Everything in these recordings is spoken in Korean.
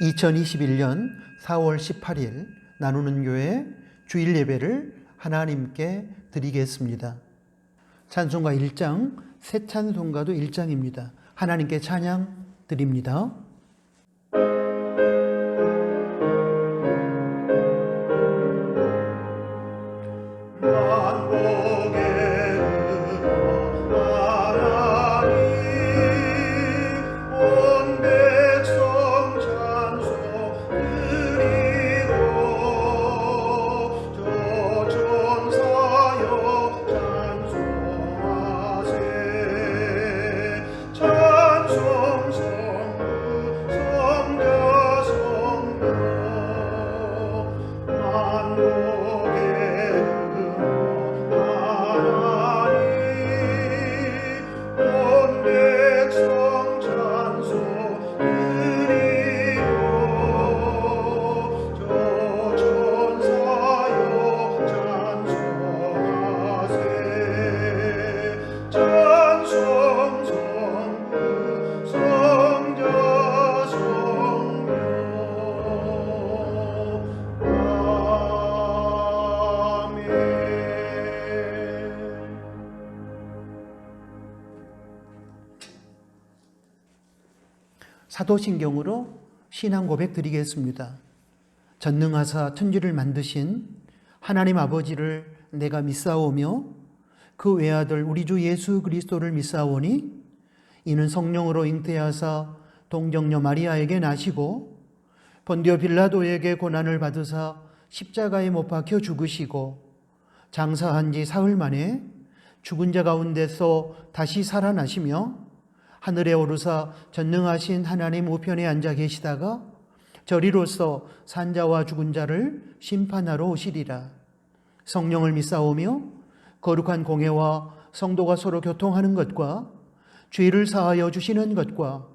2021년 4월 18일 나누는 교회 주일 예배를 하나님께 드리겠습니다. 찬송가 1장, 새 찬송가도 1장입니다. 하나님께 찬양 드립니다. 사도신경으로 신앙 고백 드리겠습니다. 전능하사 천지를 만드신 하나님 아버지를 내가 믿사오며 그 외아들 우리 주 예수 그리스도를 믿사오니 이는 성령으로 잉태하사 동정녀 마리아에게 나시고 본디오 빌라도에게 고난을 받으사 십자가에 못 박혀 죽으시고 장사한 지 사흘 만에 죽은 자 가운데서 다시 살아나시며 하늘에 오르사 전능하신 하나님 우편에 앉아 계시다가 저리로서 산자와 죽은 자를 심판하러 오시리라. 성령을 믿사오며 거룩한 공회와 성도가 서로 교통하는 것과 죄를 사하여 주시는 것과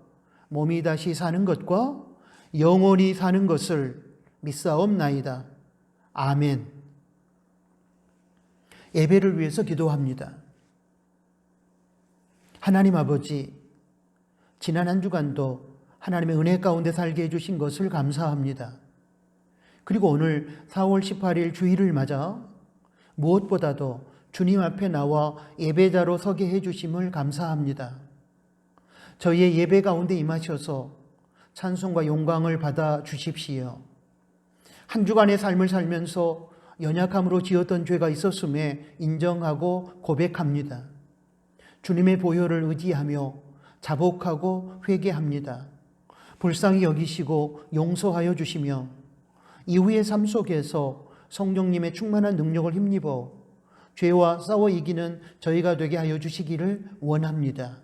몸이 다시 사는 것과 영원히 사는 것을 믿사옵나이다. 아멘. 예배를 위해서 기도합니다. 하나님 아버지, 지난 한 주간도 하나님의 은혜 가운데 살게 해주신 것을 감사합니다. 그리고 오늘 4월 18일 주일을 맞아 무엇보다도 주님 앞에 나와 예배자로 서게 해주심을 감사합니다. 저희의 예배 가운데 임하셔서 찬송과 영광을 받아 주십시오. 한 주간의 삶을 살면서 연약함으로 지었던 죄가 있었음에 인정하고 고백합니다. 주님의 보혈을 의지하며 자복하고 회개합니다. 불쌍히 여기시고 용서하여 주시며 이후의 삶 속에서 성령님의 충만한 능력을 힘입어 죄와 싸워 이기는 저희가 되게 하여 주시기를 원합니다.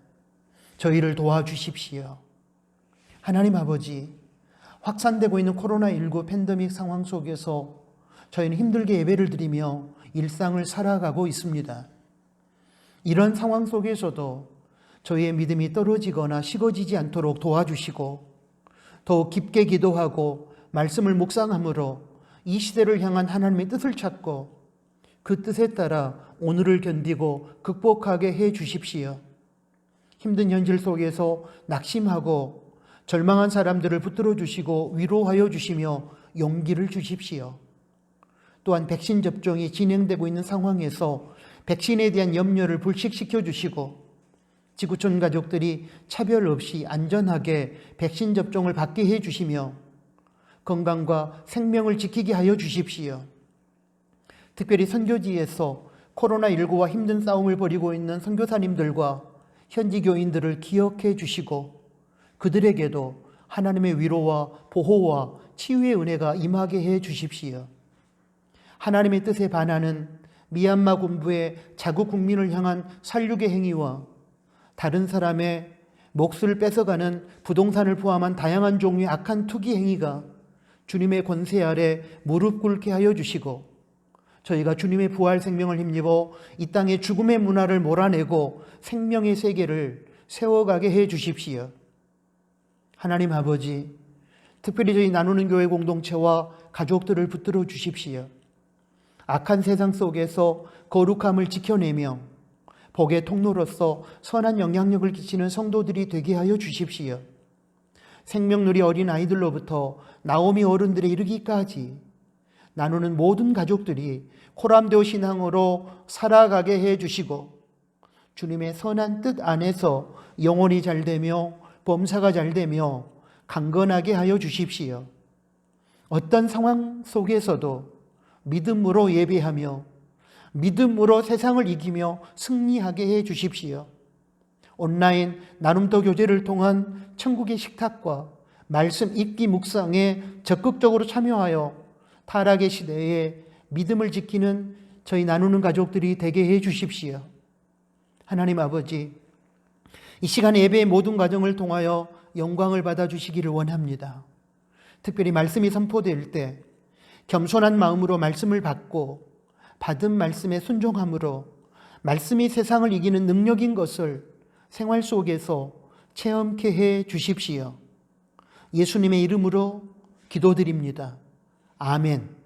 저희를 도와주십시오. 하나님 아버지, 확산되고 있는 코로나19 팬데믹 상황 속에서 저희는 힘들게 예배를 드리며 일상을 살아가고 있습니다. 이런 상황 속에서도 저희의 믿음이 떨어지거나 식어지지 않도록 도와주시고 더욱 깊게 기도하고 말씀을 묵상함으로 이 시대를 향한 하나님의 뜻을 찾고 그 뜻에 따라 오늘을 견디고 극복하게 해 주십시오. 힘든 현실 속에서 낙심하고 절망한 사람들을 붙들어 주시고 위로하여 주시며 용기를 주십시오. 또한 백신 접종이 진행되고 있는 상황에서 백신에 대한 염려를 불식시켜 주시고 지구촌 가족들이 차별 없이 안전하게 백신 접종을 받게 해주시며 건강과 생명을 지키게 하여 주십시오. 특별히 선교지에서 코로나19와 힘든 싸움을 벌이고 있는 선교사님들과 현지 교인들을 기억해 주시고 그들에게도 하나님의 위로와 보호와 치유의 은혜가 임하게 해 주십시오. 하나님의 뜻에 반하는 미얀마 군부의 자국 국민을 향한 살육의 행위와 다른 사람의 몫을 뺏어가는 부동산을 포함한 다양한 종류의 악한 투기 행위가 주님의 권세 아래 무릎 꿇게 하여 주시고 저희가 주님의 부활 생명을 힘입어 이 땅의 죽음의 문화를 몰아내고 생명의 세계를 세워가게 해 주십시오. 하나님 아버지, 특별히 저희 나누는 교회 공동체와 가족들을 붙들어 주십시오. 악한 세상 속에서 거룩함을 지켜내며 복의 통로로서 선한 영향력을 끼치는 성도들이 되게 하여 주십시오. 생명누리 어린 아이들로부터 나오미 어른들에 이르기까지 나누는 모든 가족들이 코람데오 신앙으로 살아가게 해주시고 주님의 선한 뜻 안에서 영혼이 잘되며 범사가 잘되며 강건하게 하여 주십시오. 어떤 상황 속에서도 믿음으로 예배하며 믿음으로 세상을 이기며 승리하게 해 주십시오. 온라인 나눔도 교제를 통한 천국의 식탁과 말씀 읽기 묵상에 적극적으로 참여하여 타락의 시대에 믿음을 지키는 저희 나누는 가족들이 되게 해 주십시오. 하나님 아버지, 이 시간 예배의 모든 과정을 통하여 영광을 받아주시기를 원합니다. 특별히 말씀이 선포될 때 겸손한 마음으로 말씀을 받고 받은 말씀에 순종함으로 말씀이 세상을 이기는 능력인 것을 생활 속에서 체험케 해 주십시오. 예수님의 이름으로 기도드립니다. 아멘.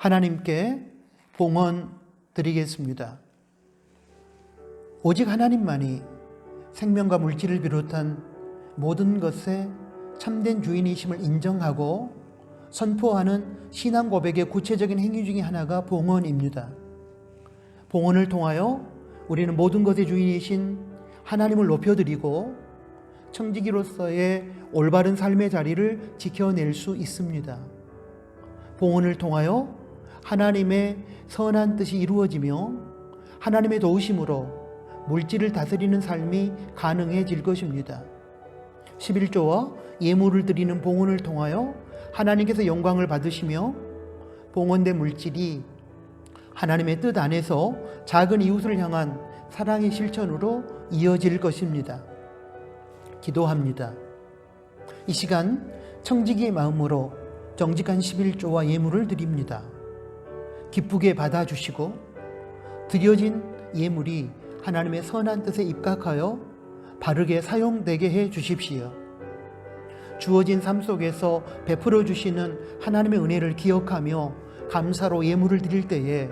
하나님께 봉헌 드리겠습니다. 오직 하나님만이 생명과 물질을 비롯한 모든 것의 참된 주인이심을 인정하고 선포하는 신앙 고백의 구체적인 행위 중에 하나가 봉헌입니다. 봉헌을 통하여 우리는 모든 것의 주인이신 하나님을 높여드리고 청지기로서의 올바른 삶의 자리를 지켜낼 수 있습니다. 봉헌을 통하여 하나님의 선한 뜻이 이루어지며 하나님의 도우심으로 물질을 다스리는 삶이 가능해질 것입니다. 11조와 예물을 드리는 봉헌을 통하여 하나님께서 영광을 받으시며 봉헌된 물질이 하나님의 뜻 안에서 작은 이웃을 향한 사랑의 실천으로 이어질 것입니다. 기도합니다. 이 시간 청지기의 마음으로 정직한 11조와 예물을 드립니다. 기쁘게 받아주시고 드려진 예물이 하나님의 선한 뜻에 입각하여 바르게 사용되게 해 주십시오. 주어진 삶 속에서 베풀어 주시는 하나님의 은혜를 기억하며 감사로 예물을 드릴 때에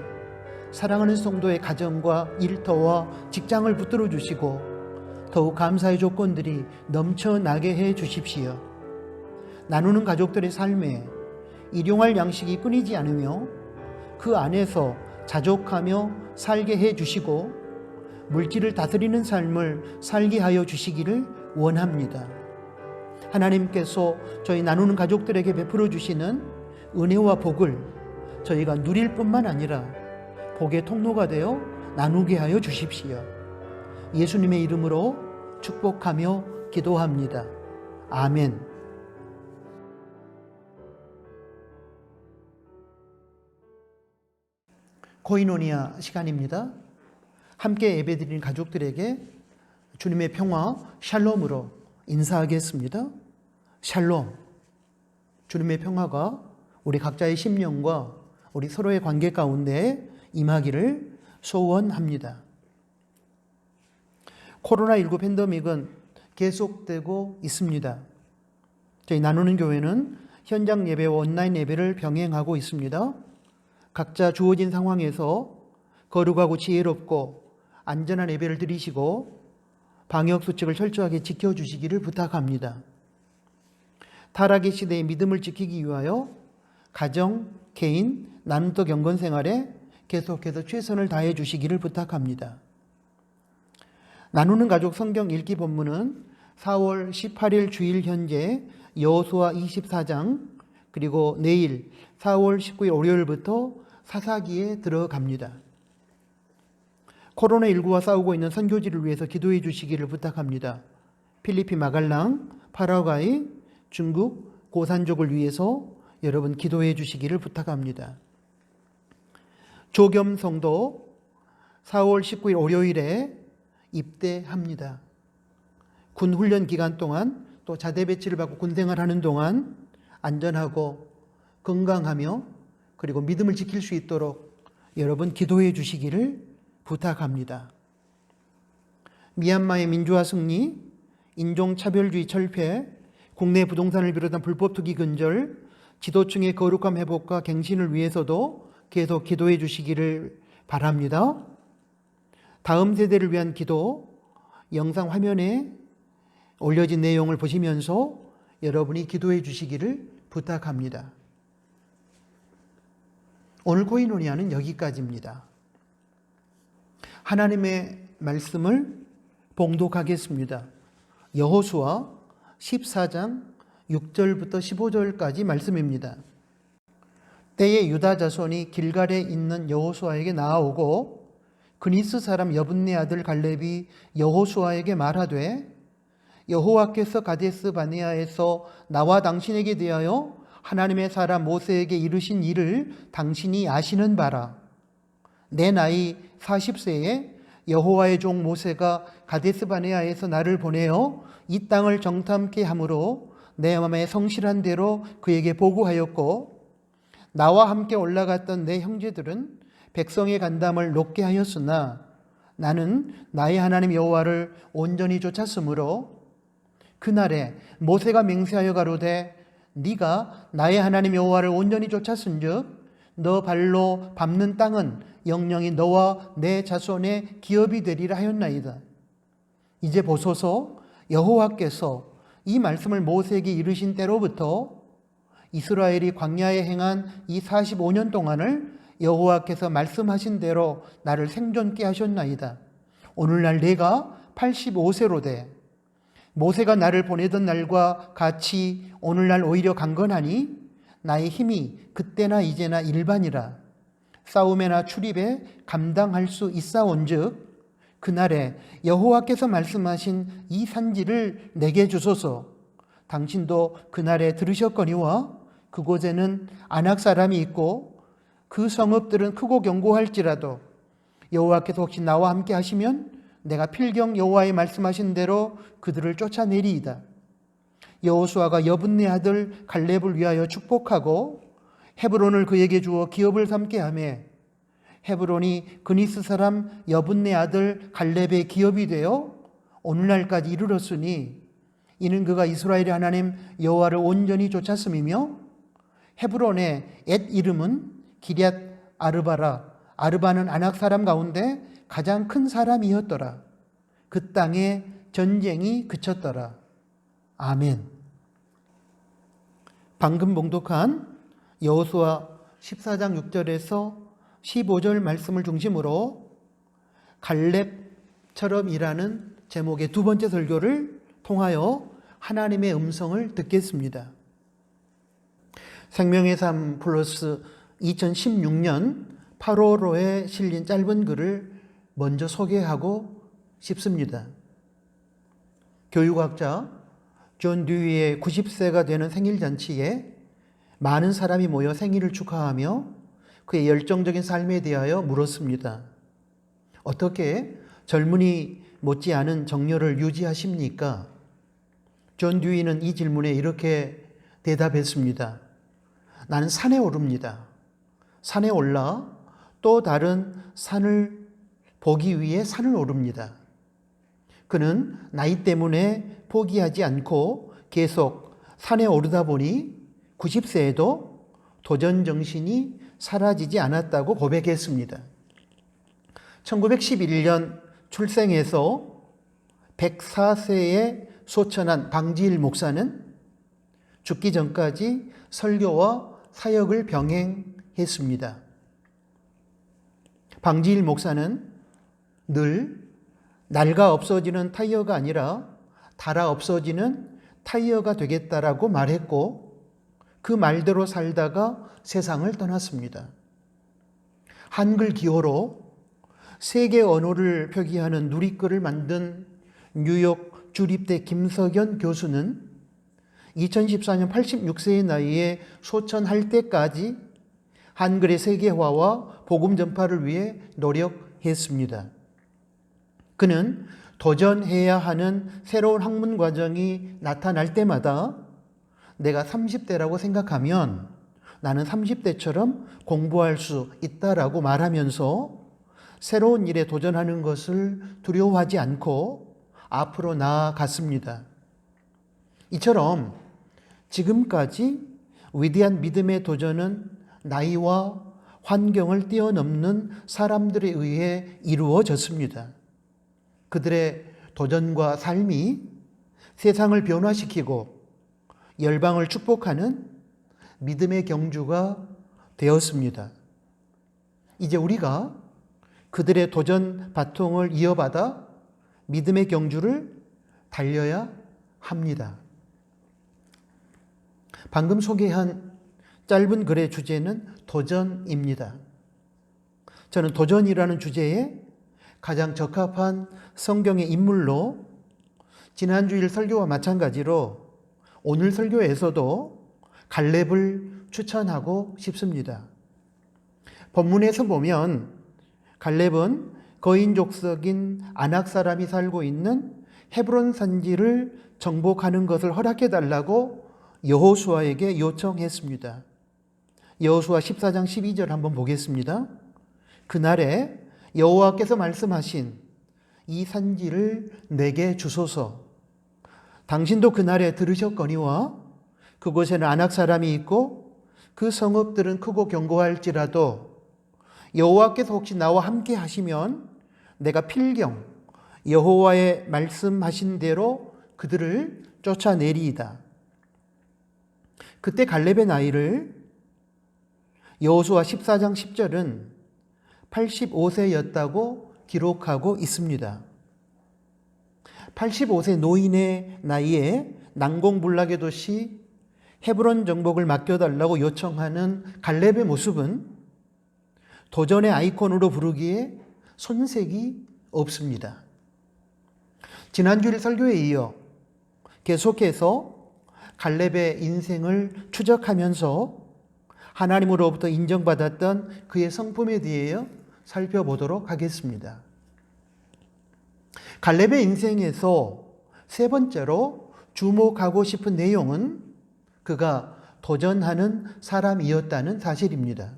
사랑하는 성도의 가정과 일터와 직장을 붙들어 주시고 더욱 감사의 조건들이 넘쳐나게 해 주십시오. 나누는 가족들의 삶에 일용할 양식이 끊이지 않으며 그 안에서 자족하며 살게 해 주시고 물질을 다스리는 삶을 살게 하여 주시기를 원합니다. 하나님께서 저희 나누는 가족들에게 베풀어 주시는 은혜와 복을 저희가 누릴 뿐만 아니라 복의 통로가 되어 나누게 하여 주십시오. 예수님의 이름으로 축복하며 기도합니다. 아멘. 코이노니아 시간입니다. 함께 예배드리는 가족들에게 주님의 평화 샬롬으로 인사하겠습니다. 샬롬. 주님의 평화가 우리 각자의 심령과 우리 서로의 관계 가운데 임하기를 소원합니다. 코로나19 팬데믹은 계속되고 있습니다. 저희 나누는 교회는 현장 예배와 온라인 예배를 병행하고 있습니다. 각자 주어진 상황에서 거룩하고 지혜롭고 안전한 예배를 드리시고 방역수칙을 철저하게 지켜주시기를 부탁합니다. 타락의 시대의 믿음을 지키기 위하여 가정, 개인, 나눔도 경건 생활에 계속해서 최선을 다해 주시기를 부탁합니다. 나누는 가족 성경 읽기 본문은 4월 18일 주일 현재 여호수아 24장 그리고 내일 4월 19일 월요일부터 사사기에 들어갑니다. 코로나19와 싸우고 있는 선교지를 위해서 기도해 주시기를 부탁합니다. 필리핀 마갈랑, 파라과이, 중국, 고산족을 위해서 여러분 기도해 주시기를 부탁합니다. 조겸성도 4월 19일 월요일에 입대합니다. 군 훈련 기간 동안 또 자대 배치를 받고 군 생활하는 동안 안전하고 건강하며 그리고 믿음을 지킬 수 있도록 여러분 기도해 주시기를 부탁합니다. 미얀마의 민주화 승리, 인종차별주의 철폐, 국내 부동산을 비롯한 불법 투기 근절, 지도층의 거룩함 회복과 갱신을 위해서도 계속 기도해 주시기를 바랍니다. 다음 세대를 위한 기도, 영상 화면에 올려진 내용을 보시면서 여러분이 기도해 주시기를 부탁합니다. 오늘 코인오니아는 여기까지입니다. 하나님의 말씀을 봉독하겠습니다. 여호수아 14장 6절부터 15절까지 말씀입니다. 때에 유다 자손이 길갈에 있는 여호수아에게 나아오고 그니스 사람 여분네 아들 갈렙이 여호수아에게 말하되 여호와께서 가데스 바네아에서 나와 당신에게 대하여 하나님의 사람 모세에게 이르신 일을 당신이 아시는 바라. 내 나이 40세에 여호와의 종 모세가 가데스 바네아에서 나를 보내어 이 땅을 정탐케 함으로 내 마음에 성실한 대로 그에게 보고하였고 나와 함께 올라갔던 내 형제들은 백성의 간담을 높게 하였으나 나는 나의 하나님 여호와를 온전히 쫓았으므로 그날에 모세가 맹세하여 가로되 네가 나의 하나님 여호와를 온전히 쫓았은즉 너 발로 밟는 땅은 영영이 너와 내 자손의 기업이 되리라 하였나이다. 이제 보소서 여호와께서 이 말씀을 모세에게 이르신 때로부터 이스라엘이 광야에 행한 이 45년 동안을 여호와께서 말씀하신 대로 나를 생존케 하셨나이다. 오늘날 내가 85세로 돼 모세가 나를 보내던 날과 같이 오늘날 오히려 강건하니 나의 힘이 그때나 이제나 일반이라. 싸움에나 출입에 감당할 수 있사온즉 그날에 여호와께서 말씀하신 이 산지를 내게 주소서. 당신도 그날에 들으셨거니와 그곳에는 아낙 사람이 있고 그 성읍들은 크고 견고할지라도 여호와께서 혹시 나와 함께 하시면 내가 필경 여호와의 말씀하신 대로 그들을 쫓아내리이다. 여호수아가 여분네 아들 갈렙을 위하여 축복하고 헤브론을 그에게 주어 기업을 삼게 하며 헤브론이 그니스 사람 여분네 아들 갈렙의 기업이 되어 오늘날까지 이르렀으니 이는 그가 이스라엘의 하나님 여호와를 온전히 쫓았음이며 헤브론의 옛 이름은 기럇 아르바라. 아르바는 아낙 사람 가운데 가장 큰 사람이었더라. 그 땅에 전쟁이 그쳤더라. 아멘. 방금 봉독한 여호수아 14장 6절에서 15절 말씀을 중심으로 갈렙처럼이라는 제목의 두 번째 설교를 통하여 하나님의 음성을 듣겠습니다. 생명의 삶 플러스 2016년 8월호에 실린 짧은 글을 먼저 소개하고 싶습니다. 교육학자 존 듀이의 90세가 되는 생일잔치에 많은 사람이 모여 생일을 축하하며 그의 열정적인 삶에 대하여 물었습니다. 어떻게 젊은이 못지않은 정열을 유지하십니까? 존 듀이는 이 질문에 이렇게 대답했습니다. 나는 산에 오릅니다. 산에 올라 또 다른 산을 보기 위해 산을 오릅니다. 그는 나이 때문에 포기하지 않고 계속 산에 오르다 보니 90세에도 도전 정신이 사라지지 않았다고 고백했습니다. 1911년 출생해서 104세에 소천한 방지일 목사는 죽기 전까지 설교와 사역을 병행했습니다. 방지일 목사는 늘 낡아 없어지는 타이어가 아니라 닳아 없어지는 타이어가 되겠다라고 말했고 그 말대로 살다가 세상을 떠났습니다. 한글 기호로 세계 언어를 표기하는 누리글을 만든 뉴욕 주립대 김석연 교수는 2014년 86세의 나이에 소천할 때까지 한글의 세계화와 복음 전파를 위해 노력했습니다. 그는 도전해야 하는 새로운 학문 과정이 나타날 때마다 내가 30대라고 생각하면 나는 30대처럼 공부할 수 있다라고 말하면서 새로운 일에 도전하는 것을 두려워하지 않고 앞으로 나아갔습니다. 이처럼 지금까지 위대한 믿음의 도전은 나이와 환경을 뛰어넘는 사람들에 의해 이루어졌습니다. 그들의 도전과 삶이 세상을 변화시키고 열방을 축복하는 믿음의 경주가 되었습니다. 이제 우리가 그들의 도전 바통을 이어받아 믿음의 경주를 달려야 합니다. 방금 소개한 짧은 글의 주제는 도전입니다. 저는 도전이라는 주제에 가장 적합한 성경의 인물로 지난주일 설교와 마찬가지로 오늘 설교에서도 갈렙을 추천하고 싶습니다. 본문에서 보면 갈렙은 거인 족속인 아낙 사람이 살고 있는 헤브론 산지를 정복하는 것을 허락해 달라고 여호수아에게 요청했습니다. 여호수아 14장 12절 한번 보겠습니다. 그날에 여호와께서 말씀하신 이 산지를 내게 주소서. 당신도 그날에 들으셨거니와 그곳에는 아낙 사람이 있고 그 성읍들은 크고 견고할지라도 여호와께서 혹시 나와 함께 하시면 내가 필경 여호와의 말씀하신 대로 그들을 쫓아내리이다. 그때 갈렙의 나이를 여호수아 14장 10절은 85세였다고 기록하고 있습니다. 85세 노인의 나이에 난공불락의 도시 헤브론 정복을 맡겨달라고 요청하는 갈렙의 모습은 도전의 아이콘으로 부르기에 손색이 없습니다. 지난주일 설교에 이어 계속해서 갈렙의 인생을 추적하면서 하나님으로부터 인정받았던 그의 성품에 대해 살펴보도록 하겠습니다. 갈렙의 인생에서 세 번째로 주목하고 싶은 내용은 그가 도전하는 사람이었다는 사실입니다.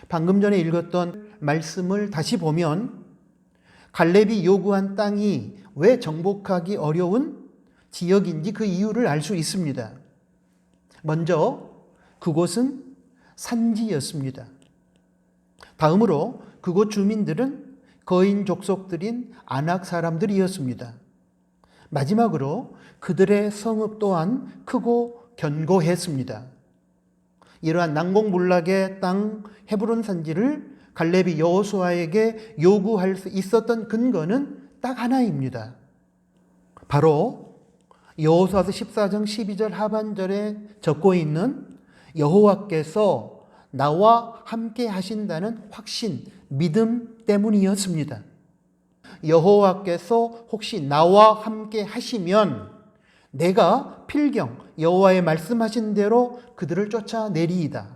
방금 전에 읽었던 말씀을 다시 보면 갈렙이 요구한 땅이 왜 정복하기 어려운 지역인지 그 이유를 알 수 있습니다. 먼저 그곳은 산지였습니다. 다음으로 그곳 주민들은 거인 족속들인 아낙 사람들이었습니다. 마지막으로 그들의 성읍 또한 크고 견고했습니다. 이러한 난공불락의 땅 헤브론 산지를 갈렙이 여호수아에게 요구할 수 있었던 근거는 딱 하나입니다. 바로 여호수아서 14장 12절 하반절에 적고 있는 여호와께서 나와 함께 하신다는 확신, 믿음 때문이었습니다. 여호와께서 혹시 나와 함께 하시면 내가 필경 여호와의 말씀하신 대로 그들을 쫓아내리이다.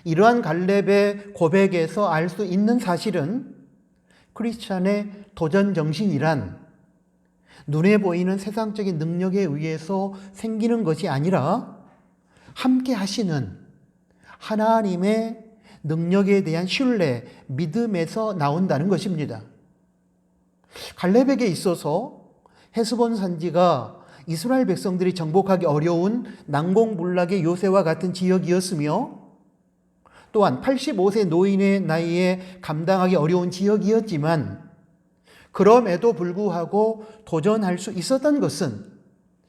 이러한 갈렙의 고백에서 알 수 있는 사실은 크리스찬의 도전 정신이란 눈에 보이는 세상적인 능력에 의해서 생기는 것이 아니라 함께 하시는 하나님의 능력에 대한 신뢰, 믿음에서 나온다는 것입니다. 갈렙에게 있어서 헤스본 산지가 이스라엘 백성들이 정복하기 어려운 난공불락의 요새와 같은 지역이었으며 또한 85세 노인의 나이에 감당하기 어려운 지역이었지만 그럼에도 불구하고 도전할 수 있었던 것은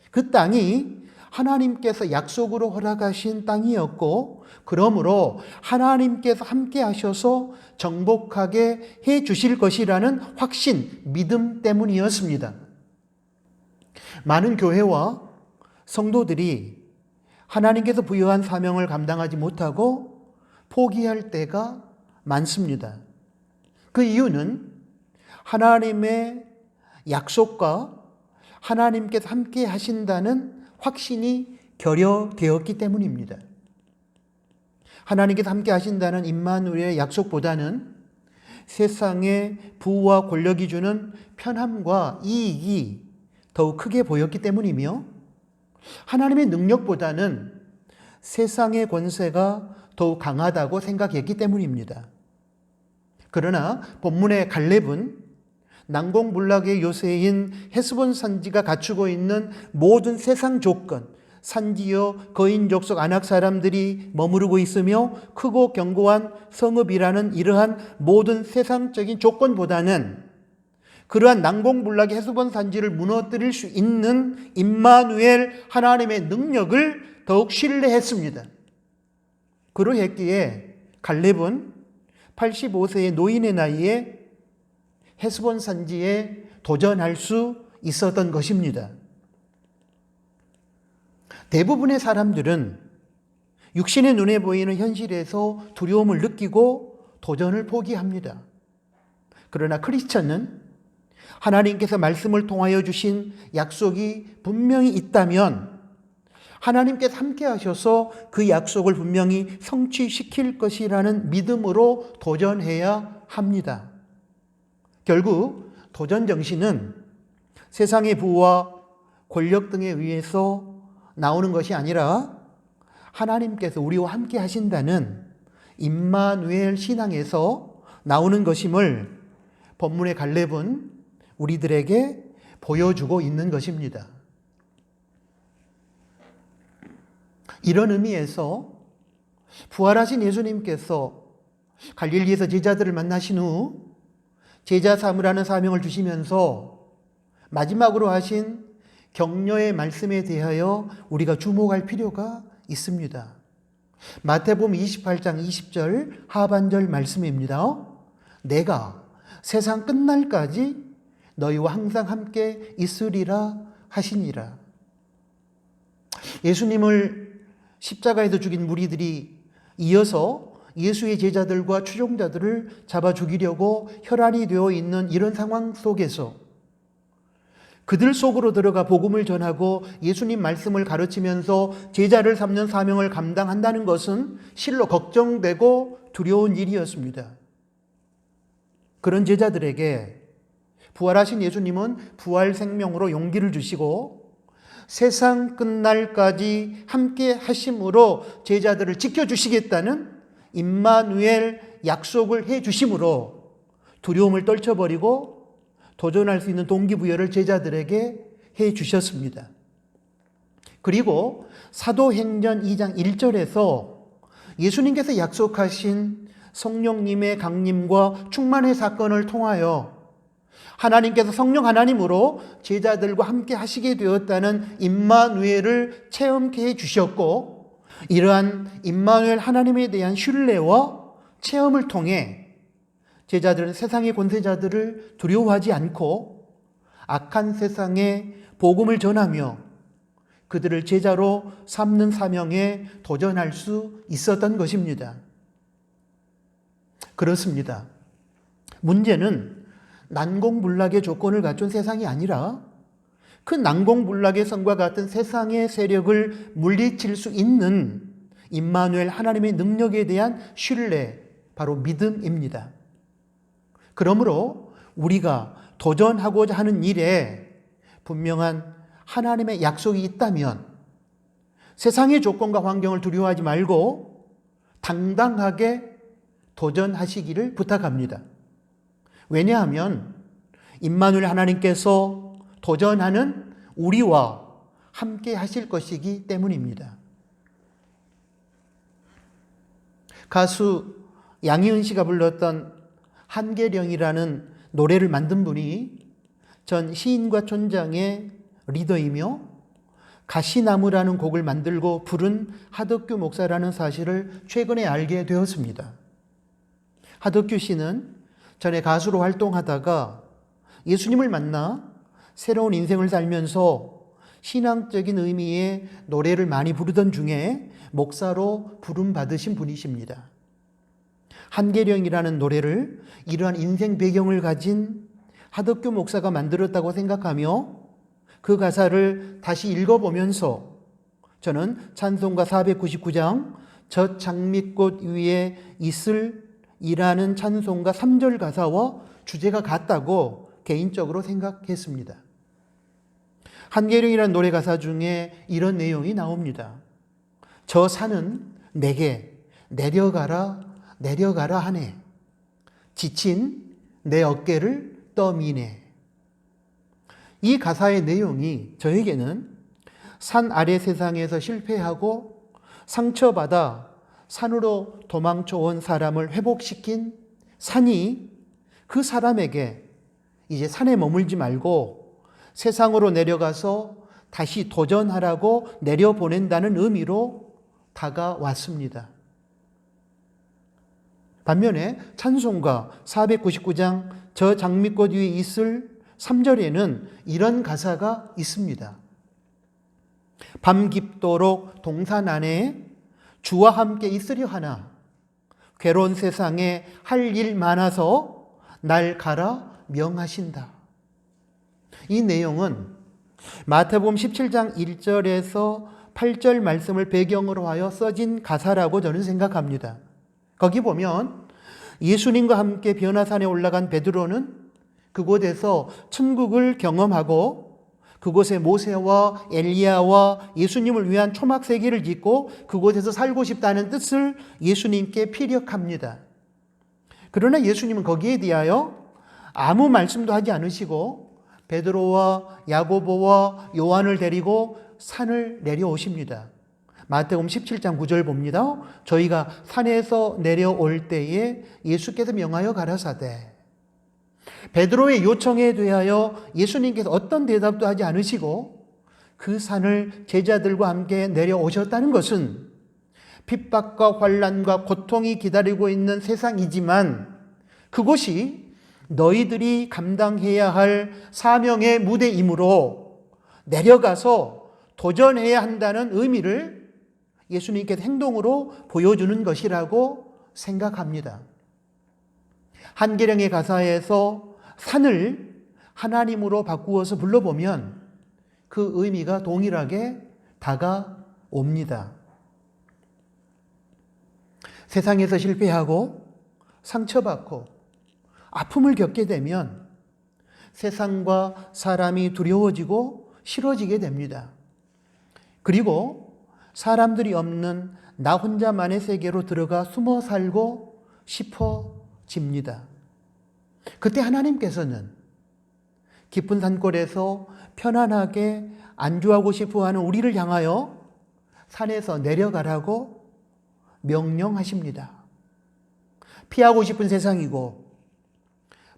그 땅이 하나님께서 약속으로 허락하신 땅이었고 그러므로 하나님께서 함께 하셔서 정복하게 해 주실 것이라는 확신, 믿음 때문이었습니다. 많은 교회와 성도들이 하나님께서 부여한 사명을 감당하지 못하고 포기할 때가 많습니다. 그 이유는 하나님의 약속과 하나님께서 함께 하신다는 확신이 결여되었기 때문입니다. 하나님께서 함께 하신다는 임마누엘의 약속보다는 세상의 부와 권력이 주는 편함과 이익이 더욱 크게 보였기 때문이며, 하나님의 능력보다는 세상의 권세가 더욱 강하다고 생각했기 때문입니다. 그러나 본문의 갈렙은 난공불락의 요새인 헤스본 산지가 갖추고 있는 모든 세상 조건, 산지여 거인 족속 안악 사람들이 머무르고 있으며 크고 견고한 성읍이라는 이러한 모든 세상적인 조건보다는 그러한 난공불락의 헤스본 산지를 무너뜨릴 수 있는 임마누엘 하나님의 능력을 더욱 신뢰했습니다. 그러했기에 갈렙은 85세의 노인의 나이에 헤스본 산지에 도전할 수 있었던 것입니다. 대부분의 사람들은 육신의 눈에 보이는 현실에서 두려움을 느끼고 도전을 포기합니다. 그러나 크리스천은 하나님께서 말씀을 통하여 주신 약속이 분명히 있다면 하나님께서 함께 하셔서 그 약속을 분명히 성취시킬 것이라는 믿음으로 도전해야 합니다. 결국 도전 정신은 세상의 부와 권력 등에 의해서 나오는 것이 아니라 하나님께서 우리와 함께 하신다는 임마누엘 신앙에서 나오는 것임을 본문의 갈렙은 우리들에게 보여주고 있는 것입니다. 이런 의미에서 부활하신 예수님께서 갈릴리에서 제자들을 만나신 후 제자 삼으라는 사명을 주시면서 마지막으로 하신 격려의 말씀에 대하여 우리가 주목할 필요가 있습니다. 마태복음 28장 20절 하반절 말씀입니다. 내가 세상 끝날까지 너희와 항상 함께 있으리라 하시니라. 예수님을 십자가에서 죽인 무리들이 이어서 예수의 제자들과 추종자들을 잡아 죽이려고 혈안이 되어 있는 이런 상황 속에서 그들 속으로 들어가 복음을 전하고 예수님 말씀을 가르치면서 제자를 삼는 사명을 감당한다는 것은 실로 걱정되고 두려운 일이었습니다. 그런 제자들에게 부활하신 예수님은 부활 생명으로 용기를 주시고 세상 끝날까지 함께 하심으로 제자들을 지켜주시겠다는 임마누엘 약속을 해 주심으로 두려움을 떨쳐버리고 도전할 수 있는 동기부여를 제자들에게 해 주셨습니다. 그리고 사도행전 2장 1절에서 예수님께서 약속하신 성령님의 강림과 충만의 사건을 통하여 하나님께서 성령 하나님으로 제자들과 함께 하시게 되었다는 임마누엘을 체험케 해 주셨고, 이러한 임마누엘 하나님에 대한 신뢰와 체험을 통해 제자들은 세상의 권세자들을 두려워하지 않고 악한 세상에 복음을 전하며 그들을 제자로 삼는 사명에 도전할 수 있었던 것입니다. 그렇습니다. 문제는 난공불락의 조건을 갖춘 세상이 아니라 그 난공불락의 성과 같은 세상의 세력을 물리칠 수 있는 임마누엘 하나님의 능력에 대한 신뢰, 바로 믿음입니다. 그러므로 우리가 도전하고자 하는 일에 분명한 하나님의 약속이 있다면 세상의 조건과 환경을 두려워하지 말고 당당하게 도전하시기를 부탁합니다. 왜냐하면 임마누엘 하나님께서 도전하는 우리와 함께 하실 것이기 때문입니다. 가수 양희은 씨가 불렀던 한계령이라는 노래를 만든 분이 전 시인과 촌장의 리더이며 가시나무라는 곡을 만들고 부른 하덕규 목사라는 사실을 최근에 알게 되었습니다. 하덕규 씨는 전에 가수로 활동하다가 예수님을 만나 새로운 인생을 살면서 신앙적인 의미의 노래를 많이 부르던 중에 목사로 부름받으신 분이십니다. 한계령이라는 노래를 이러한 인생 배경을 가진 하덕규 목사가 만들었다고 생각하며 그 가사를 다시 읽어보면서 저는 찬송가 499장 저 장미꽃 위에 있을이라는 찬송가 3절 가사와 주제가 같다고 개인적으로 생각했습니다. 한계령이라는 노래 가사 중에 이런 내용이 나옵니다. 저 산은 내게 내려가라 내려가라 하네. 지친 내 어깨를 떠미네. 이 가사의 내용이 저에게는 산 아래 세상에서 실패하고 상처받아 산으로 도망쳐온 사람을 회복시킨 산이 그 사람에게 이제 산에 머물지 말고 세상으로 내려가서 다시 도전하라고 내려보낸다는 의미로 다가왔습니다. 반면에 찬송가 499장 저 장미꽃 위에 있을 3절에는 이런 가사가 있습니다. 밤 깊도록 동산 안에 주와 함께 있으려 하나 괴로운 세상에 할 일 많아서 날 가라 명하신다. 이 내용은 마태복음 17장 1절에서 8절 말씀을 배경으로 하여 써진 가사라고 저는 생각합니다. 거기 보면 예수님과 함께 변화산에 올라간 베드로는 그곳에서 천국을 경험하고 그곳에 모세와 엘리야와 예수님을 위한 초막 세계를 짓고 그곳에서 살고 싶다는 뜻을 예수님께 피력합니다. 그러나 예수님은 거기에 대하여 아무 말씀도 하지 않으시고 베드로와 야고보와 요한을 데리고 산을 내려오십니다. 마태복음 17장 9절 봅니다. 저희가 산에서 내려올 때에 예수께서 명하여 가라사대. 베드로의 요청에 대하여 예수님께서 어떤 대답도 하지 않으시고 그 산을 제자들과 함께 내려오셨다는 것은 핍박과 환난과 고통이 기다리고 있는 세상이지만 그곳이 너희들이 감당해야 할 사명의 무대이므로 내려가서 도전해야 한다는 의미를 예수님께서 행동으로 보여주는 것이라고 생각합니다. 한계령의 가사에서 산을 하나님으로 바꾸어서 불러보면 그 의미가 동일하게 다가옵니다. 세상에서 실패하고 상처받고 아픔을 겪게 되면 세상과 사람이 두려워지고 싫어지게 됩니다. 그리고 사람들이 없는 나 혼자만의 세계로 들어가 숨어 살고 싶어집니다. 그때 하나님께서는 깊은 산골에서 편안하게 안주하고 싶어하는 우리를 향하여 산에서 내려가라고 명령하십니다. 피하고 싶은 세상이고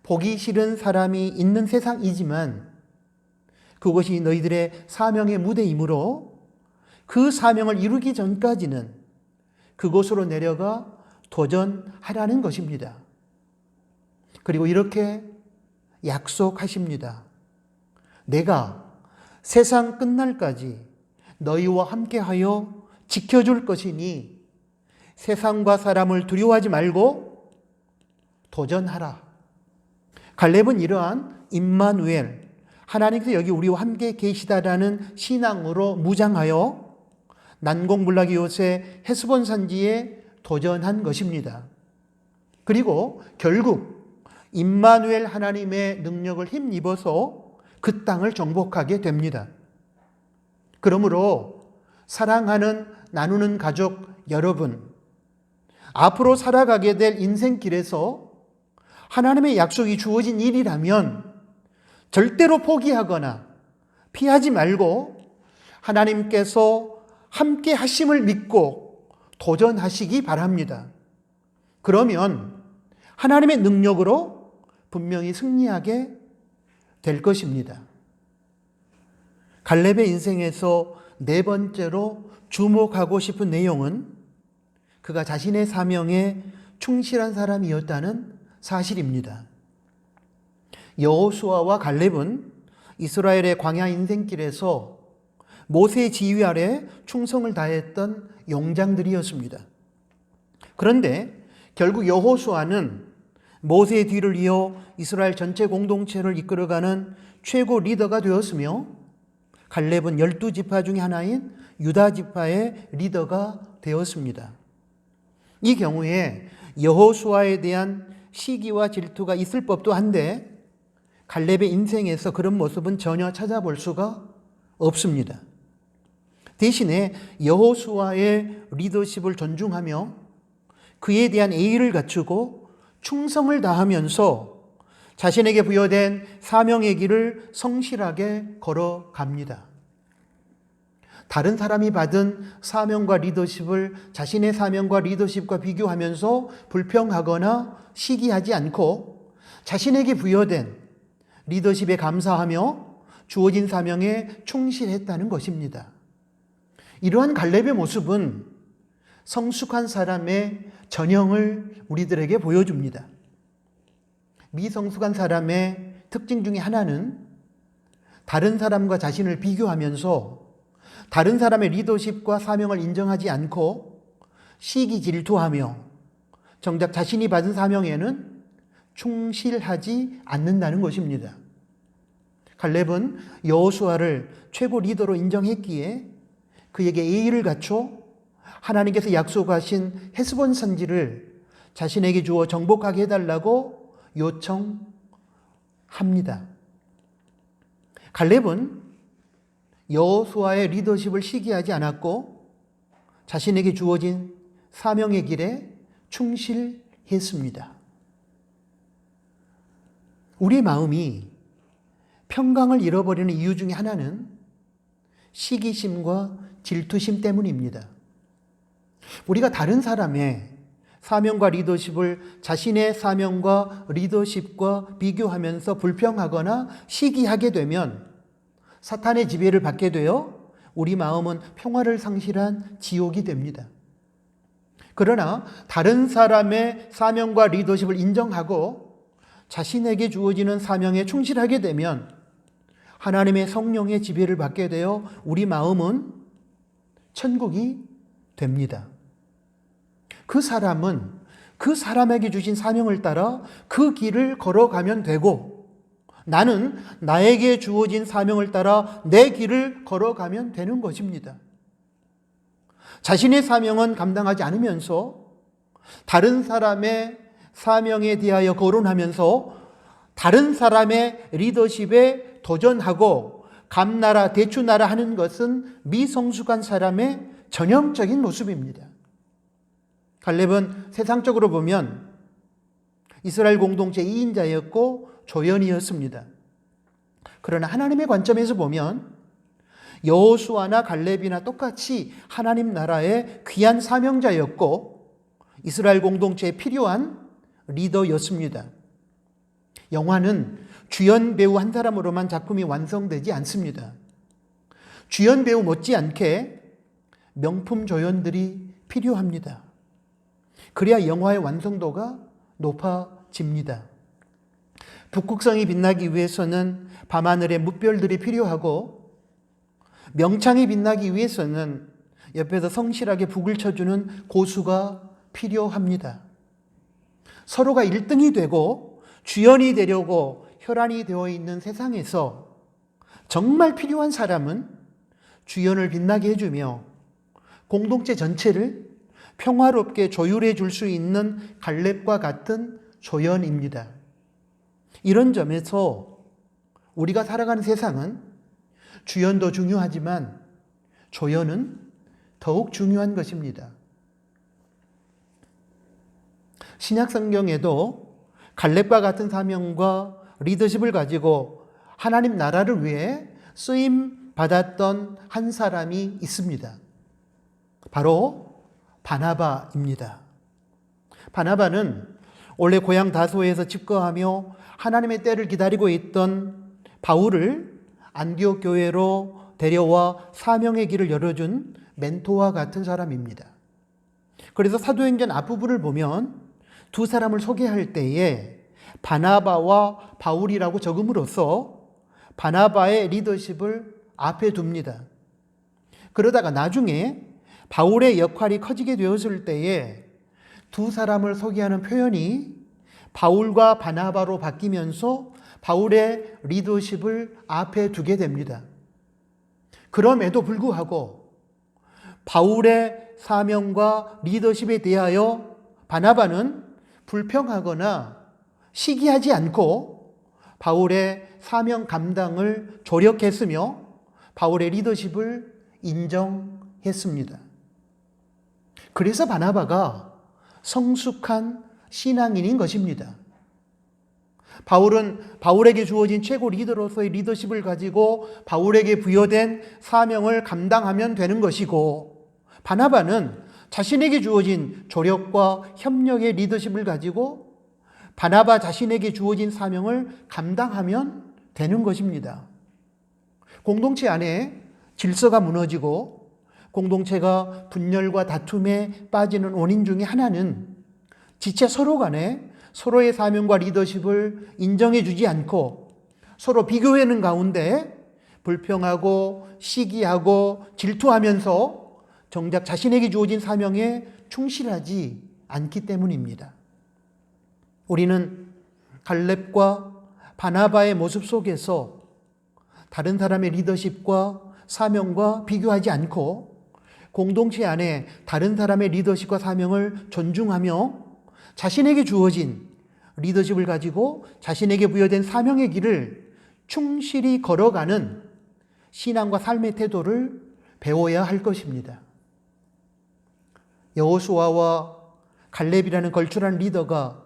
보기 싫은 사람이 있는 세상이지만 그것이 너희들의 사명의 무대이므로 그 사명을 이루기 전까지는 그곳으로 내려가 도전하라는 것입니다. 그리고 이렇게 약속하십니다. 내가 세상 끝날까지 너희와 함께하여 지켜줄 것이니 세상과 사람을 두려워하지 말고 도전하라. 갈렙은 이러한 임마누엘, 하나님께서 여기 우리와 함께 계시다라는 신앙으로 무장하여 난공불락의 요새 헤스본 산지에 도전한 것입니다. 그리고 결국 임마누엘 하나님의 능력을 힘입어서 그 땅을 정복하게 됩니다. 그러므로 사랑하는 나누는 가족 여러분, 앞으로 살아가게 될 인생길에서 하나님의 약속이 주어진 일이라면 절대로 포기하거나 피하지 말고 하나님께서 함께 하심을 믿고 도전하시기 바랍니다. 그러면 하나님의 능력으로 분명히 승리하게 될 것입니다. 갈렙의 인생에서 네 번째로 주목하고 싶은 내용은 그가 자신의 사명에 충실한 사람이었다는 사실입니다. 여호수아와 갈렙은 이스라엘의 광야 인생길에서 모세의 지휘 아래 충성을 다했던 용장들이었습니다. 그런데 결국 여호수아는 모세의 뒤를 이어 이스라엘 전체 공동체를 이끌어가는 최고 리더가 되었으며 갈렙은 12지파 중에 하나인 유다 지파의 리더가 되었습니다. 이 경우에 여호수아에 대한 시기와 질투가 있을 법도 한데 갈렙의 인생에서 그런 모습은 전혀 찾아볼 수가 없습니다. 대신에 여호수아의 리더십을 존중하며 그에 대한 예의를 갖추고 충성을 다하면서 자신에게 부여된 사명의 길을 성실하게 걸어갑니다. 다른 사람이 받은 사명과 리더십을 자신의 사명과 리더십과 비교하면서 불평하거나 시기하지 않고 자신에게 부여된 리더십에 감사하며 주어진 사명에 충실했다는 것입니다. 이러한 갈렙의 모습은 성숙한 사람의 전형을 우리들에게 보여줍니다. 미성숙한 사람의 특징 중에 하나는 다른 사람과 자신을 비교하면서 다른 사람의 리더십과 사명을 인정하지 않고 시기 질투하며 정작 자신이 받은 사명에는 충실하지 않는다는 것입니다. 갈렙은 여호수아를 최고 리더로 인정했기에 그에게 예의를 갖춰 하나님께서 약속하신 헤스본 산지를 자신에게 주어 정복하게 해달라고 요청합니다. 갈렙은 여호수아의 리더십을 시기하지 않았고 자신에게 주어진 사명의 길에 충실했습니다. 우리의 마음이 평강을 잃어버리는 이유 중에 하나는 시기심과 질투심 때문입니다. 우리가 다른 사람의 사명과 리더십을 자신의 사명과 리더십과 비교하면서 불평하거나 시기하게 되면 사탄의 지배를 받게 되어 우리 마음은 평화를 상실한 지옥이 됩니다. 그러나 다른 사람의 사명과 리더십을 인정하고 자신에게 주어지는 사명에 충실하게 되면 하나님의 성령의 지배를 받게 되어 우리 마음은 천국이 됩니다. 그 사람은 그 사람에게 주신 사명을 따라 그 길을 걸어가면 되고 나는 나에게 주어진 사명을 따라 내 길을 걸어가면 되는 것입니다. 자신의 사명은 감당하지 않으면서 다른 사람의 사명에 대하여 거론하면서 다른 사람의 리더십에 도전하고 감나라 대추나라 하는 것은 미성숙한 사람의 전형적인 모습입니다. 갈렙은 세상적으로 보면 이스라엘 공동체 2인자였고 조연이었습니다. 그러나 하나님의 관점에서 보면 여호수아나 갈렙이나 똑같이 하나님 나라의 귀한 사명자였고 이스라엘 공동체에 필요한 리더였습니다. 영화는 주연 배우 한 사람으로만 작품이 완성되지 않습니다. 주연 배우 못지않게 명품 조연들이 필요합니다. 그래야 영화의 완성도가 높아집니다. 북극성이 빛나기 위해서는 밤하늘에 뭇별들이 필요하고 명창이 빛나기 위해서는 옆에서 성실하게 북을 쳐주는 고수가 필요합니다. 서로가 1등이 되고 주연이 되려고 혈안이 되어 있는 세상에서 정말 필요한 사람은 주연을 빛나게 해주며 공동체 전체를 평화롭게 조율해 줄 수 있는 갈렙과 같은 조연입니다. 이런 점에서 우리가 살아가는 세상은 주연도 중요하지만 조연은 더욱 중요한 것입니다. 신약 성경에도 갈렙과 같은 사명과 리더십을 가지고 하나님 나라를 위해 쓰임 받았던 한 사람이 있습니다. 바로 바나바입니다. 바나바는 원래 고향 다소에서 집거하며 하나님의 때를 기다리고 있던 바울을 안디옥 교회로 데려와 사명의 길을 열어준 멘토와 같은 사람입니다. 그래서 사도행전 앞부분을 보면 두 사람을 소개할 때에 바나바와 바울이라고 적음으로써 바나바의 리더십을 앞에 둡니다. 그러다가 나중에 바울의 역할이 커지게 되었을 때에 두 사람을 소개하는 표현이 바울과 바나바로 바뀌면서 바울의 리더십을 앞에 두게 됩니다. 그럼에도 불구하고 바울의 사명과 리더십에 대하여 바나바는 불평하거나 시기하지 않고 바울의 사명 감당을 조력했으며 바울의 리더십을 인정했습니다. 그래서 바나바가 성숙한 신앙인인 것입니다. 바울은 바울에게 주어진 최고 리더로서의 리더십을 가지고 바울에게 부여된 사명을 감당하면 되는 것이고, 바나바는 자신에게 주어진 조력과 협력의 리더십을 가지고 바나바 자신에게 주어진 사명을 감당하면 되는 것입니다. 공동체 안에 질서가 무너지고 공동체가 분열과 다툼에 빠지는 원인 중에 하나는 지체 서로 간에 서로의 사명과 리더십을 인정해 주지 않고 서로 비교하는 가운데 불평하고 시기하고 질투하면서 정작 자신에게 주어진 사명에 충실하지 않기 때문입니다. 우리는 갈렙과 바나바의 모습 속에서 다른 사람의 리더십과 사명과 비교하지 않고 공동체 안에 다른 사람의 리더십과 사명을 존중하며 자신에게 주어진 리더십을 가지고 자신에게 부여된 사명의 길을 충실히 걸어가는 신앙과 삶의 태도를 배워야 할 것입니다. 여호수아와 갈렙이라는 걸출한 리더가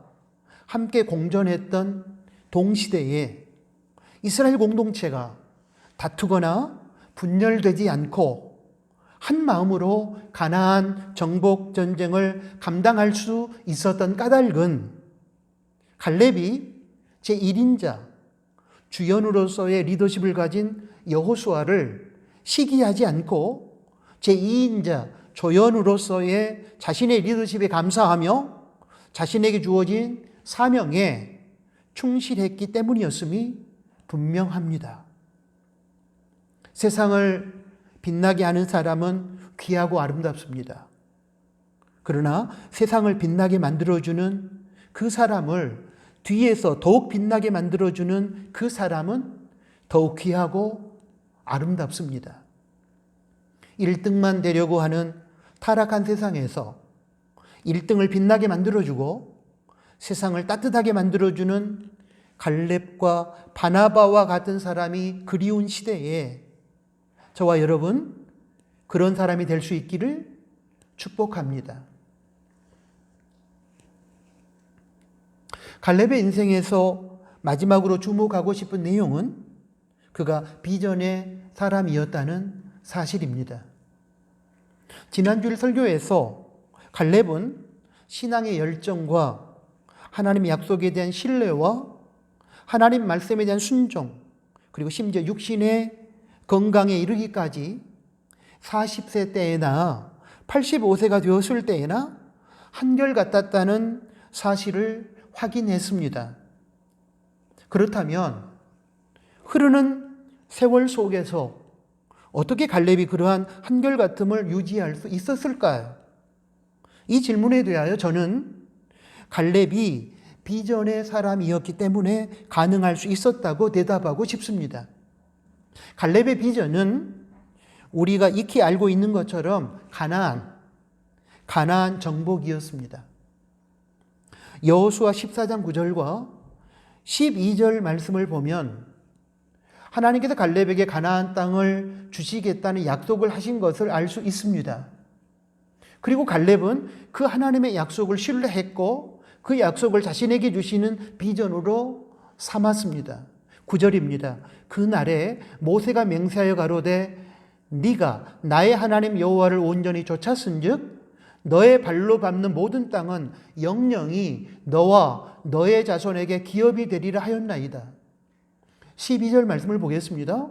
함께 공전했던 동시대에 이스라엘 공동체가 다투거나 분열되지 않고 한 마음으로 가나안 정복 전쟁을 감당할 수 있었던 까닭은 갈렙이 제1인자 주연으로서의 리더십을 가진 여호수아를 시기하지 않고 제2인자 조연으로서의 자신의 리더십에 감사하며 자신에게 주어진 사명에 충실했기 때문이었음이 분명합니다. 세상을 빛나게 하는 사람은 귀하고 아름답습니다. 그러나 세상을 빛나게 만들어주는 그 사람을 뒤에서 더욱 빛나게 만들어주는 그 사람은 더욱 귀하고 아름답습니다. 1등만 되려고 하는 타락한 세상에서 1등을 빛나게 만들어주고 세상을 따뜻하게 만들어주는 갈렙과 바나바와 같은 사람이 그리운 시대에 저와 여러분 그런 사람이 될 수 있기를 축복합니다. 갈렙의 인생에서 마지막으로 주목하고 싶은 내용은 그가 비전의 사람이었다는 사실입니다. 지난주일 설교에서 갈렙은 신앙의 열정과 하나님의 약속에 대한 신뢰와 하나님 말씀에 대한 순종, 그리고 심지어 육신의 건강에 이르기까지 40세 때에나 85세가 되었을 때에나 한결같았다는 사실을 확인했습니다. 그렇다면 흐르는 세월 속에서 어떻게 갈렙이 그러한 한결같음을 유지할 수 있었을까요? 이 질문에 대하여 저는 갈렙이 비전의 사람이었기 때문에 가능할 수 있었다고 대답하고 싶습니다. 갈렙의 비전은 우리가 익히 알고 있는 것처럼 가나안 정복이었습니다. 여호수아 14장 9절과 12절 말씀을 보면 하나님께서 갈렙에게 가나안 땅을 주시겠다는 약속을 하신 것을 알 수 있습니다. 그리고 갈렙은 그 하나님의 약속을 신뢰했고 그 약속을 자신에게 주시는 비전으로 삼았습니다. 9절입니다. 그날에 모세가 맹세하여 가로되 네가 나의 하나님 여호와를 온전히 좇았은즉 너의 발로 밟는 모든 땅은 영영이 너와 너의 자손에게 기업이 되리라 하였나이다. 12절 말씀을 보겠습니다.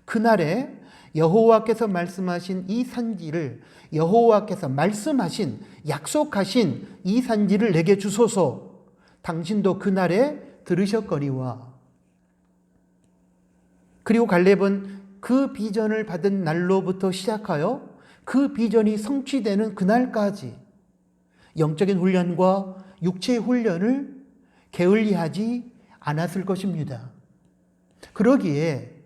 그날에 여호와께서 말씀하신 이 산지를 여호와께서 말씀하신 약속하신 이 산지를 내게 주소서. 당신도 그날에 들으셨거니와. 그리고 갈렙은 그 비전을 받은 날로부터 시작하여 그 비전이 성취되는 그날까지 영적인 훈련과 육체의 훈련을 게을리하지 않았을 것입니다. 그러기에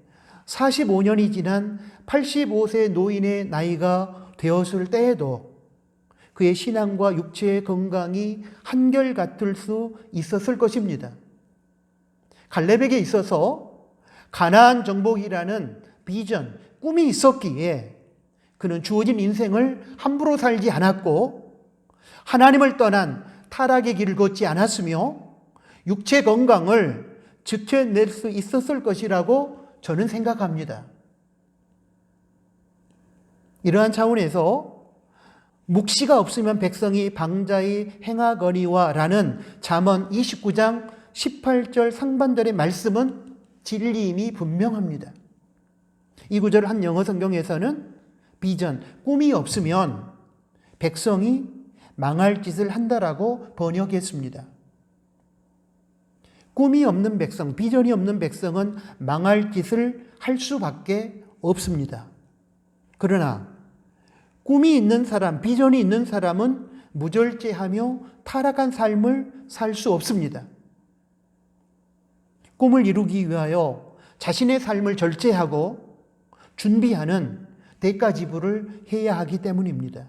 45년이 지난 85세 노인의 나이가 되었을 때에도 그의 신앙과 육체의 건강이 한결같을 수 있었을 것입니다. 갈렙에게 있어서 가나안 정복이라는 비전, 꿈이 있었기에 그는 주어진 인생을 함부로 살지 않았고 하나님을 떠난 타락의 길을 걷지 않았으며 육체 건강을 지켜낼 수 있었을 것이라고 저는 생각합니다. 이러한 차원에서 묵시가 없으면 백성이 방자히 행하거니와 라는 잠언 29장 18절 상반절의 말씀은 진리임이 분명합니다. 이 구절을 한 영어 성경에서는 비전, 꿈이 없으면 백성이 망할 짓을 한다라고 번역했습니다. 꿈이 없는 백성, 비전이 없는 백성은 망할 짓을 할 수밖에 없습니다. 그러나 꿈이 있는 사람, 비전이 있는 사람은 무절제하며 타락한 삶을 살 수 없습니다. 꿈을 이루기 위하여 자신의 삶을 절제하고 준비하는 대가 지불을 해야 하기 때문입니다.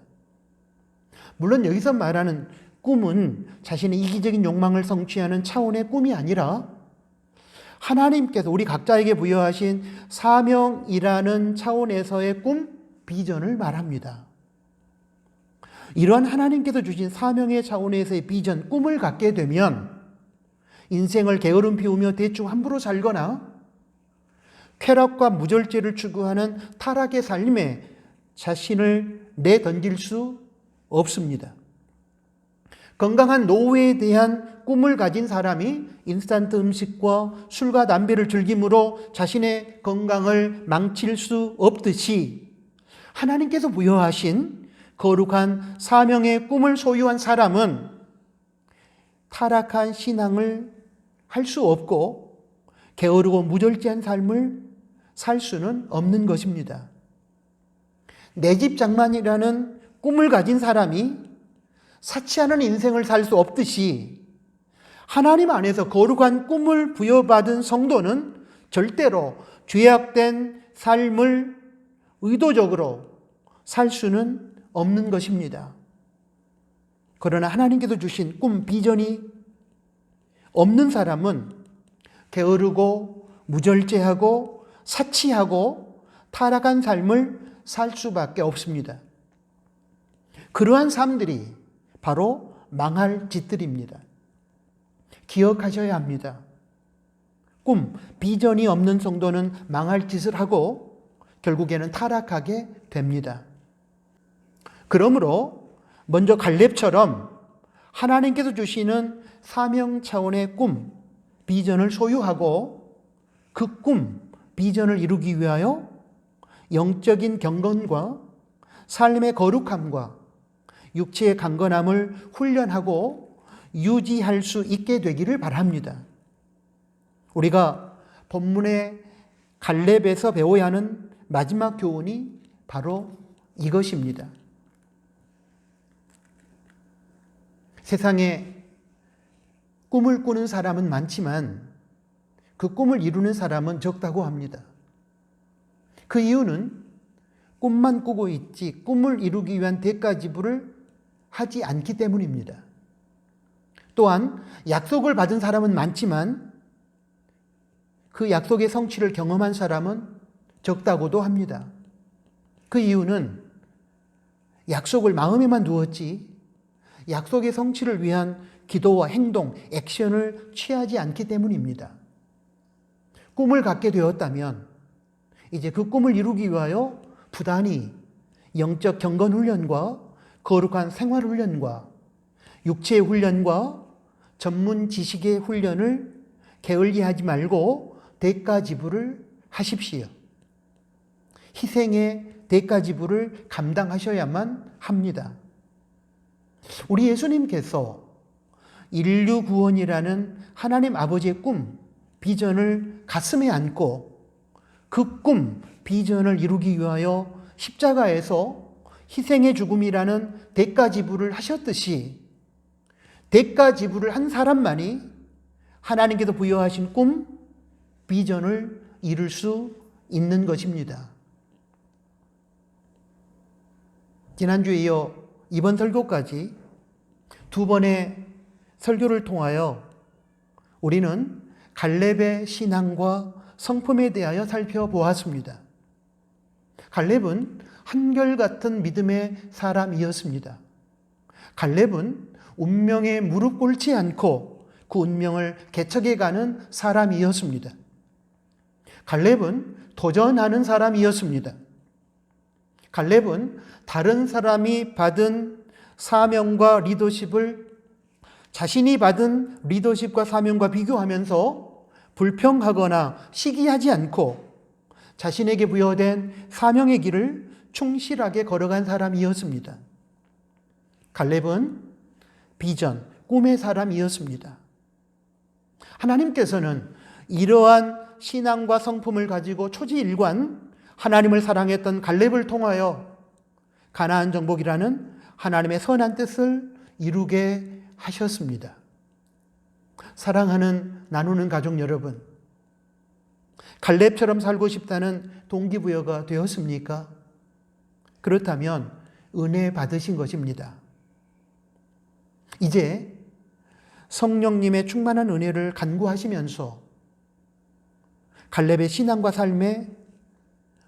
물론 여기서 말하는 꿈은 자신의 이기적인 욕망을 성취하는 차원의 꿈이 아니라 하나님께서 우리 각자에게 부여하신 사명이라는 차원에서의 꿈, 비전을 말합니다. 이러한 하나님께서 주신 사명의 차원에서의 비전, 꿈을 갖게 되면 인생을 게으름 피우며 대충 함부로 살거나 쾌락과 무절제를 추구하는 타락의 삶에 자신을 내던질 수 없습니다. 건강한 노후에 대한 꿈을 가진 사람이 인스턴트 음식과 술과 담배를 즐김으로 자신의 건강을 망칠 수 없듯이 하나님께서 부여하신 거룩한 사명의 꿈을 소유한 사람은 타락한 신앙을 할 수 없고 게으르고 무절제한 삶을 살 수는 없는 것입니다. 내 집 장만이라는 꿈을 가진 사람이 사치하는 인생을 살 수 없듯이 하나님 안에서 거룩한 꿈을 부여받은 성도는 절대로 죄악된 삶을 의도적으로 살 수는 없는 것입니다. 그러나 하나님께서 주신 꿈, 비전이 없는 사람은 게으르고 무절제하고 사치하고 타락한 삶을 살 수밖에 없습니다. 그러한 삶들이 바로 망할 짓들입니다. 기억하셔야 합니다. 꿈, 비전이 없는 성도는 망할 짓을 하고 결국에는 타락하게 됩니다. 그러므로 먼저 갈렙처럼 하나님께서 주시는 사명 차원의 꿈, 비전을 소유하고 그 꿈, 비전을 이루기 위하여 영적인 경건과 삶의 거룩함과 육체의 강건함을 훈련하고 유지할 수 있게 되기를 바랍니다. 우리가 본문의 갈렙에서 배워야 하는 마지막 교훈이 바로 이것입니다. 세상에 꿈을 꾸는 사람은 많지만 그 꿈을 이루는 사람은 적다고 합니다. 그 이유는 꿈만 꾸고 있지 꿈을 이루기 위한 대가 지불을 하지 않기 때문입니다. 또한 약속을 받은 사람은 많지만 그 약속의 성취를 경험한 사람은 적다고도 합니다. 그 이유는 약속을 마음에만 두었지 약속의 성취를 위한 기도와 행동, 액션을 취하지 않기 때문입니다. 꿈을 갖게 되었다면 이제 그 꿈을 이루기 위하여 부단히 영적 경건 훈련과 거룩한 생활 훈련과 육체의 훈련과 전문 지식의 훈련을 게을리하지 말고 대가 지불을 하십시오. 희생의 대가 지불을 감당하셔야만 합니다. 우리 예수님께서 인류 구원이라는 하나님 아버지의 꿈, 비전을 가슴에 안고 그 꿈, 비전을 이루기 위하여 십자가에서 희생의 죽음이라는 대가 지불을 하셨듯이 대가 지불을 한 사람만이 하나님께서 부여하신 꿈, 비전을 이룰 수 있는 것입니다. 지난주에 이어 이번 설교까지 두 번의 설교를 통하여 우리는 갈렙의 신앙과 성품에 대하여 살펴보았습니다. 갈렙은 한결같은 믿음의 사람이었습니다. 갈렙은 운명에 무릎 꿇지 않고 그 운명을 개척해가는 사람이었습니다. 갈렙은 도전하는 사람이었습니다. 갈렙은 다른 사람이 받은 사명과 리더십을 자신이 받은 리더십과 사명과 비교하면서 불평하거나 시기하지 않고 자신에게 부여된 사명의 길을 충실하게 걸어간 사람이었습니다. 갈렙은 비전, 꿈의 사람이었습니다. 하나님께서는 이러한 신앙과 성품을 가지고 초지일관 하나님을 사랑했던 갈렙을 통하여 가나안 정복이라는 하나님의 선한 뜻을 이루게 하셨습니다. 사랑하는 나누는 가족 여러분, 갈렙처럼 살고 싶다는 동기부여가 되었습니까? 그렇다면 은혜 받으신 것입니다. 이제 성령님의 충만한 은혜를 간구하시면서 갈렙의 신앙과 삶에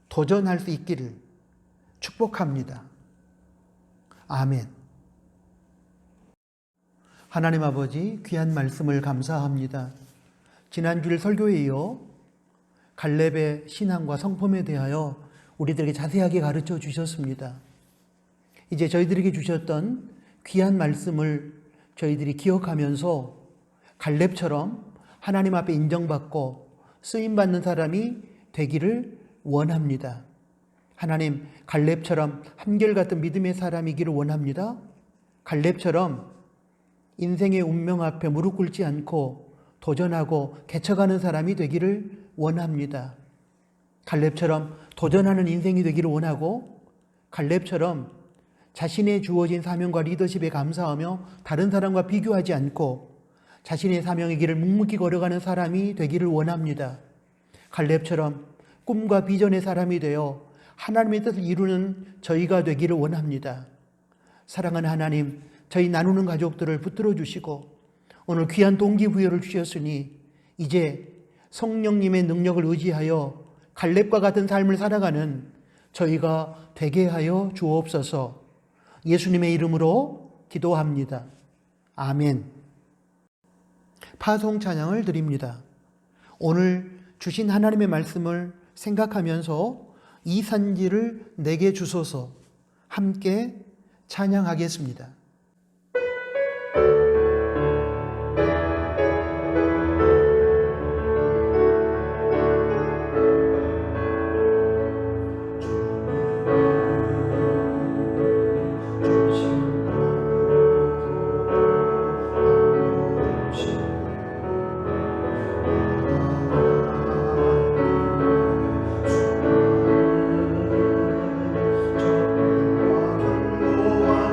도전할 수 있기를 축복합니다. 아멘. 하나님 아버지, 귀한 말씀을 감사합니다. 지난주일 설교에 이어 갈렙의 신앙과 성품에 대하여 우리들에게 자세하게 가르쳐 주셨습니다. 이제 저희들에게 주셨던 귀한 말씀을 저희들이 기억하면서 갈렙처럼 하나님 앞에 인정받고 쓰임받는 사람이 되기를 원합니다. 하나님, 갈렙처럼 한결같은 믿음의 사람이기를 원합니다. 갈렙처럼 인생의 운명 앞에 무릎 꿇지 않고 도전하고 개척하는 사람이 되기를 원합니다. 갈렙처럼 도전하는 인생이 되기를 원하고 갈렙처럼 자신의 주어진 사명과 리더십에 감사하며 다른 사람과 비교하지 않고 자신의 사명의 길을 묵묵히 걸어가는 사람이 되기를 원합니다. 갈렙처럼 꿈과 비전의 사람이 되어 하나님의 뜻을 이루는 저희가 되기를 원합니다. 사랑하는 하나님, 저희 나누는 가족들을 붙들어 주시고 오늘 귀한 동기부여를 주셨으니 이제 성령님의 능력을 의지하여 갈렙과 같은 삶을 살아가는 저희가 되게 하여 주옵소서. 예수님의 이름으로 기도합니다. 아멘. 파송 찬양을 드립니다. 오늘 주신 하나님의 말씀을 생각하면서 이 산지를 내게 주소서 함께 찬양하겠습니다.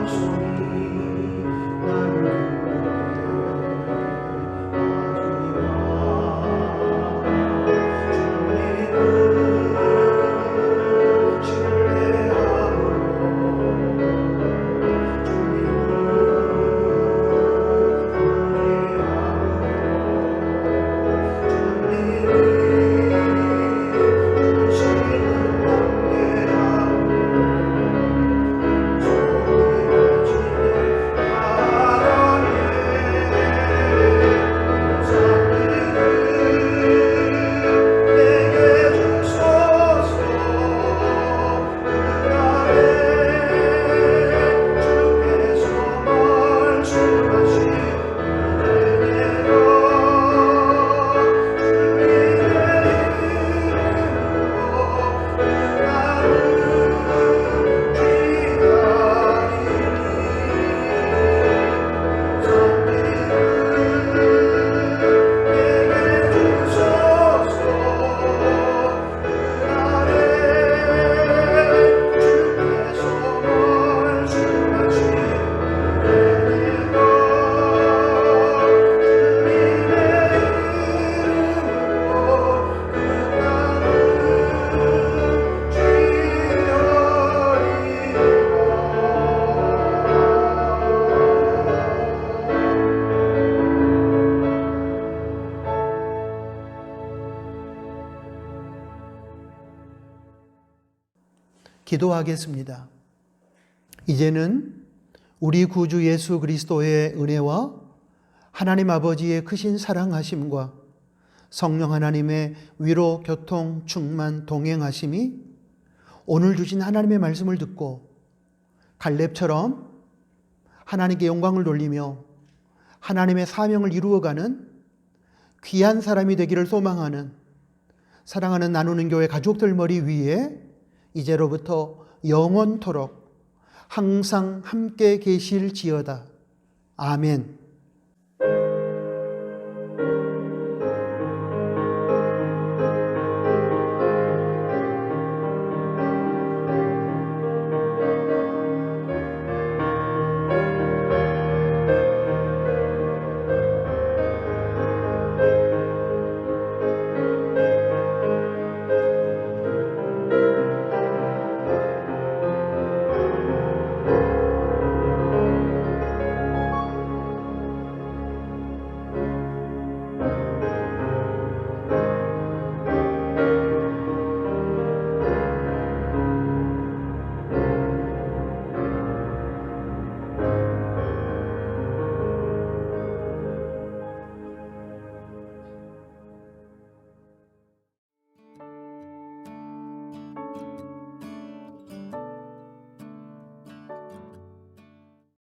소리 기도하겠습니다. 이제는 우리 구주 예수 그리스도의 은혜와 하나님 아버지의 크신 사랑하심과 성령 하나님의 위로, 교통, 충만, 동행하심이 오늘 주신 하나님의 말씀을 듣고 갈렙처럼 하나님께 영광을 돌리며 하나님의 사명을 이루어가는 귀한 사람이 되기를 소망하는 사랑하는 나누는 교회 가족들 머리 위에 이제로부터 영원토록 항상 함께 계실지어다. 아멘.